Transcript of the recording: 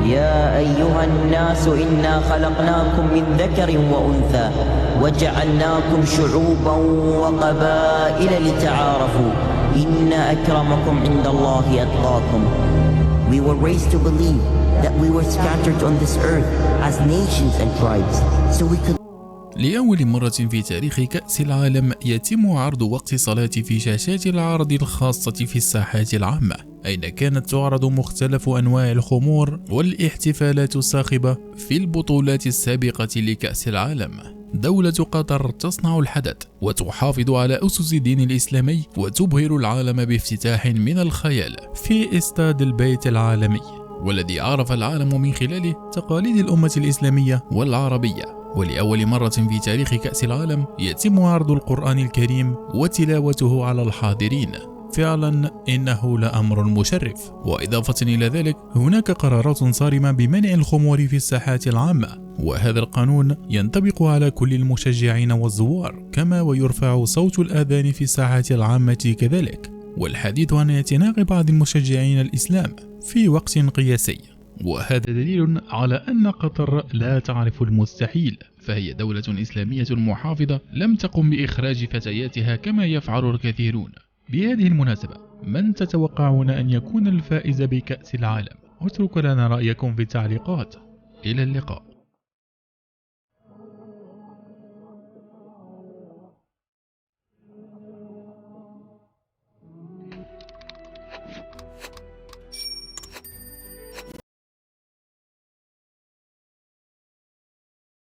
يا أيها الناس إنا خلقناكم من ذكر وأنثى وجعلناكم شعوبا وقبائل لتعارفوا إن أكرمكم عند الله أتقاكم. We were raised to believe that we were scattered on this earth as nations and tribes so we could. لأول مرة في تاريخ كأس العالم يتم عرض وقت الصلاة في شاشات العرض الخاصة في الساحات العامة، أين كانت تعرض مختلف أنواع الخمور والاحتفالات الصاخبة في البطولات السابقة لكأس العالم. دولة قطر تصنع الحدث وتحافظ على أسس الدين الإسلامي وتبهر العالم بافتتاح من الخيال في استاد البيت العالمي، والذي عرف العالم من خلاله تقاليد الأمة الإسلامية والعربية. ولأول مرة في تاريخ كأس العالم يتم عرض القرآن الكريم وتلاوته على الحاضرين. فعلا إنه لأمر مشرف. وإضافة إلى ذلك هناك قرارات صارمة بمنع الخمور في الساحات العامة، وهذا القانون ينطبق على كل المشجعين والزوار، كما ويرفع صوت الآذان في الساحات العامة كذلك، والحديث عن اعتناق بعض المشجعين الإسلام في وقت قياسي. وهذا دليل على أن قطر لا تعرف المستحيل، فهي دولة إسلامية محافظة لم تقم بإخراج فتياتها كما يفعل الكثيرون. بهذه المناسبة، من تتوقعون أن يكون الفائز بكأس العالم؟ اتركوا لنا رأيكم في التعليقات. إلى اللقاء.